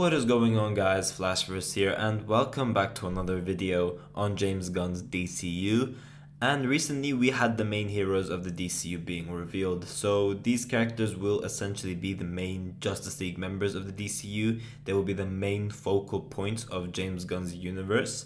What is going on, guys? Flashverse here, and welcome back to another video on James Gunn's DCU. And recently we had the main heroes of the DCU being revealed, so these characters will essentially be the main Justice League members of the DCU. They will be the main focal points of James Gunn's universe.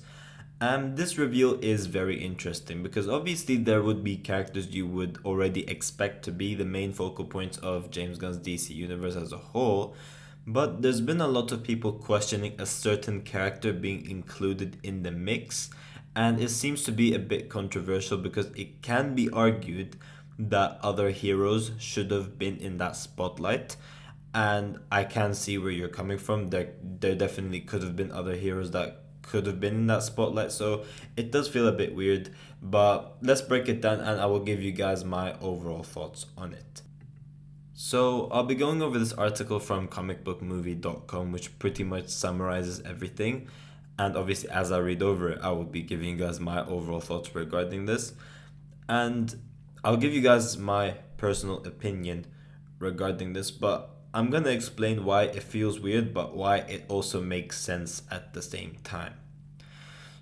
And this reveal is very interesting because obviously there would be characters you would already expect to be the main focal points of James Gunn's DC universe as a whole. But there's been a lot of people questioning a certain character being included in the mix, and it seems to be a bit controversial because it can be argued that other heroes should have been in that spotlight. And I can see where you're coming from. There definitely could have been other heroes that could have been in that spotlight, so it does feel a bit weird. But let's break it down and I will give you guys my overall thoughts on it. So I'll be going over this article from comicbookmovie.com, which pretty much summarizes everything. And obviously, as I read over it, I will be giving you guys my overall thoughts regarding this. And I'll give you guys my personal opinion regarding this, but I'm going to explain why it feels weird, but why it also makes sense at the same time.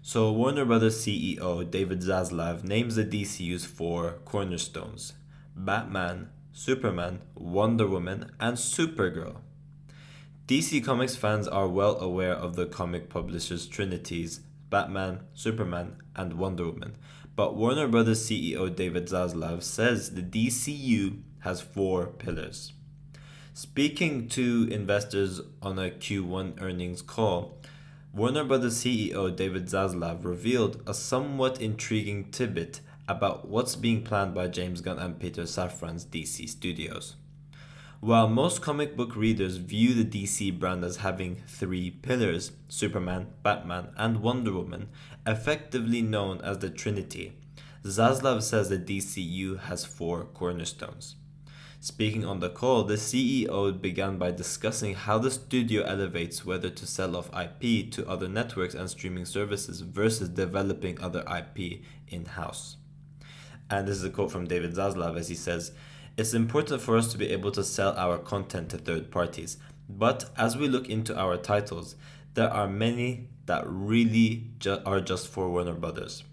So Warner Brothers CEO David Zaslav names the DCU's four cornerstones: Batman, Superman, Wonder Woman, and Supergirl. DC Comics fans are well aware of the comic publishers' trinities, Batman, Superman, and Wonder Woman, but Warner Brothers CEO David Zaslav says the DCU has four pillars. Speaking to investors on a Q1 earnings call, Warner Brothers CEO David Zaslav revealed a somewhat intriguing tidbit about what's being planned by James Gunn and Peter Safran's DC studios. While most comic book readers view the DC brand as having three pillars, Superman, Batman, and Wonder Woman, effectively known as the Trinity, Zaslav says the DCU has four cornerstones. Speaking on the call, the CEO began by discussing how the studio elevates whether to sell off IP to other networks and streaming services versus developing other IP in-house. And this is a quote from David Zaslav as he says, "It's important for us to be able to sell our content to third parties, but as we look into our titles, there are many that really are just for Warner Brothers.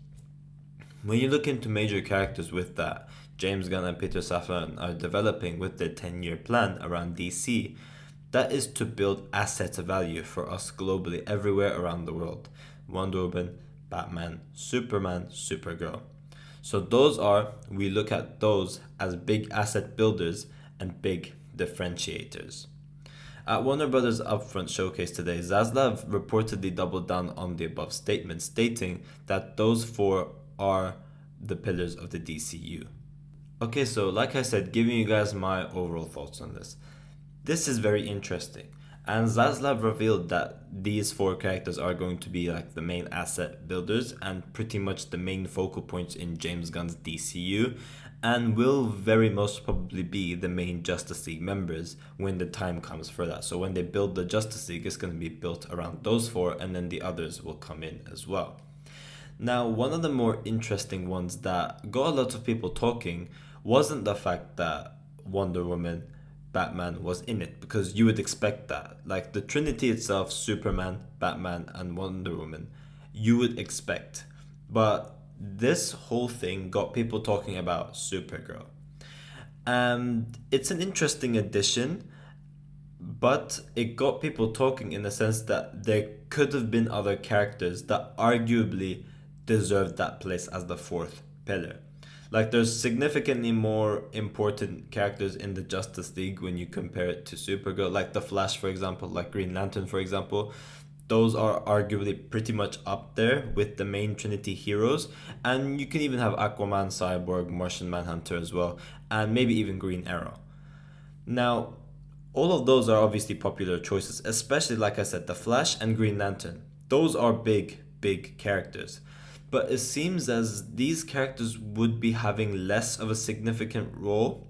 When you look into major characters with that, James Gunn and Peter Safran are developing with their 10-year plan around DC, that is to build asset value for us globally everywhere around the world. Wonder Woman, Batman, Superman, Supergirl. So we look at those as big asset builders and big differentiators." At Warner Brothers' upfront showcase today, Zaslav reportedly doubled down on the above statement, stating that those four are the pillars of the DCU. Okay, so like I said, giving you guys my overall thoughts on this. This is very interesting. And Zaslav revealed that these four characters are going to be like the main asset builders and pretty much the main focal points in James Gunn's DCU, and will very most probably be the main Justice League members when the time comes for that. So when they build the Justice League, it's going to be built around those four, and then the others will come in as well. Now, one of the more interesting ones that got a lot of people talking wasn't the fact that Wonder Woman, Batman was in it, because you would expect that. Like the Trinity itself, Superman, Batman, and Wonder Woman, you would expect. But this whole thing got people talking about Supergirl. And it's an interesting addition, but it got people talking in the sense that there could have been other characters that arguably deserved that place as the fourth pillar. Like there's significantly more important characters in the Justice League when you compare it to Supergirl, like the Flash, for example, like Green Lantern, for example. Those are arguably pretty much up there with the main Trinity heroes. And you can even have Aquaman, Cyborg, Martian Manhunter as well, and maybe even Green Arrow. Now, all of those are obviously popular choices, especially, like I said, the Flash and Green Lantern. Those are big characters. But it seems as these characters would be having less of a significant role.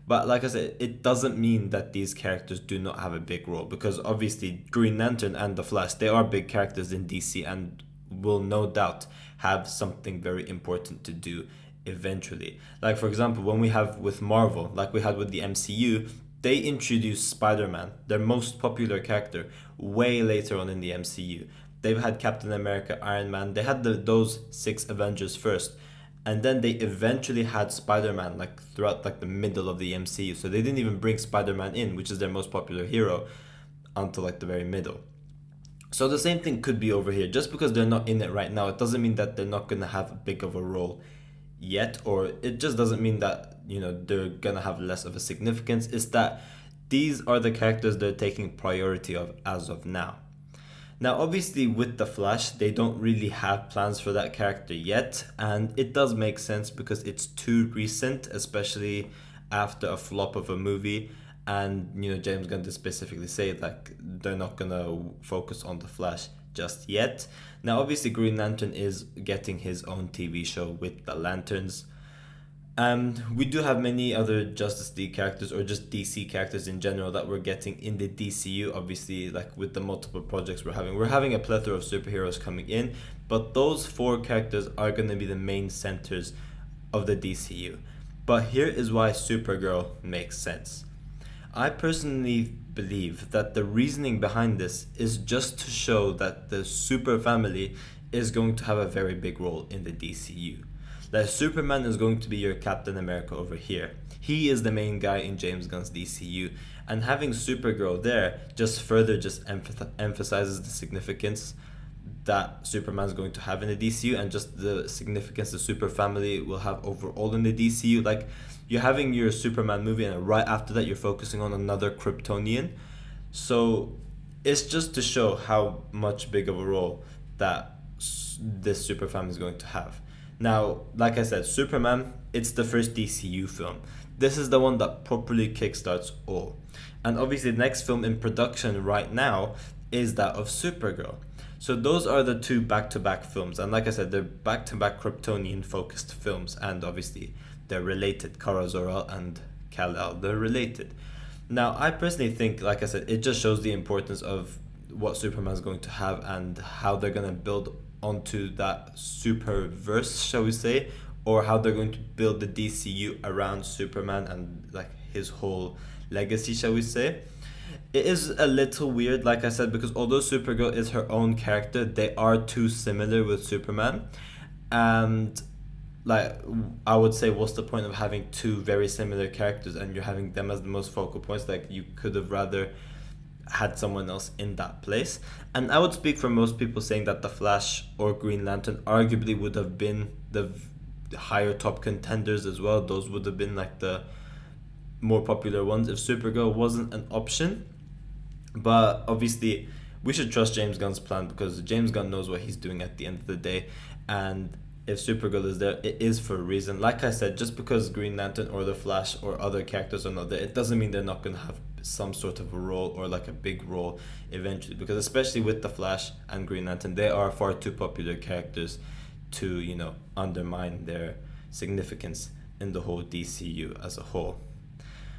But like I said, it doesn't mean that these characters do not have a big role, because obviously Green Lantern and the Flash, they are big characters in DC and will no doubt have something very important to do eventually. Like for example, when we have with Marvel, like we had with the MCU, they introduced Spider-Man, their most popular character, way later on in the MCU. They've had Captain America, Iron Man. They had those 6 Avengers first, and then they eventually had Spider-Man like throughout like the middle of the MCU. So they didn't even bring Spider-Man in, which is their most popular hero, until like the very middle. So the same thing could be over here. Just because they're not in it right now, it doesn't mean that they're not gonna have a big of a role yet, or it just doesn't mean that, you know, they're gonna have less of a significance. It's that these are the characters they're taking priority of as of now. Now, obviously, with the Flash, they don't really have plans for that character yet, and it does make sense because it's too recent, especially after a flop of a movie. And, you know, James Gunn did specifically say like they're not gonna focus on the Flash just yet. Now, obviously, Green Lantern is getting his own TV show with the Lanterns. We do have many other Justice League characters, or just DC characters in general, that we're getting in the DCU. Obviously, like with the multiple projects we're having a plethora of superheroes coming in, but those 4 characters are going to be the main centers of the DCU. But here is why Supergirl makes sense. I personally believe that the reasoning behind this is just to show that the super family is going to have a very big role in the DCU. That Superman is going to be your Captain America over here. He is the main guy in James Gunn's DCU, and having Supergirl there just further emphasizes the significance that Superman's going to have in the DCU, and just the significance the super family will have overall in the DCU. Like, you're having your Superman movie, and right after that you're focusing on another Kryptonian. So it's just to show how much big of a role that this super family is going to have. Now, like I said, Superman, it's the first DCU film. This is the one that properly kickstarts all. And obviously the next film in production right now is that of Supergirl. So those are the 2 back-to-back films. And like I said, they're back-to-back Kryptonian-focused films. And obviously they're related. Kara Zor-El and Kal-El, they're related. Now, I personally think, like I said, it just shows the importance of what Superman's going to have and how they're going to build onto that superverse, shall we say, or how they're going to build the DCU around Superman and like his whole legacy, shall we say. It is a little weird, like I said, because although Supergirl is her own character, they are too similar with Superman. And like, I would say, what's the point of having 2 very similar characters and you're having them as the most focal points? Like, you could have rather had someone else in that place. And I would speak for most people saying that the Flash or Green Lantern arguably would have been the higher top contenders as well. Those would have been like the more popular ones if Supergirl wasn't an option. But obviously we should trust James Gunn's plan, because James Gunn knows what he's doing at the end of the day. And if Supergirl is there, it is for a reason. Like I said, just because Green Lantern or the Flash or other characters are not there, it doesn't mean they're not going to have some sort of a role, or like a big role eventually. Because especially with the Flash and Green Lantern, they are far too popular characters to, you know, undermine their significance in the whole DCU as a whole.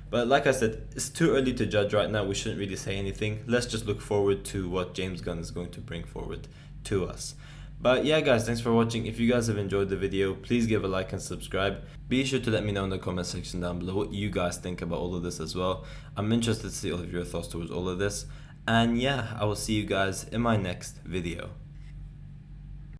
But like I said, it's too early to judge right now. We shouldn't really say anything. Let's just look forward to what James Gunn is going to bring forward to us. But yeah, guys, thanks for watching. If you guys have enjoyed the video, please give a like and subscribe. Be sure to let me know in the comment section down below what you guys think about all of this as well. I'm interested to see all of your thoughts towards all of this. And yeah, I will see you guys in my next video.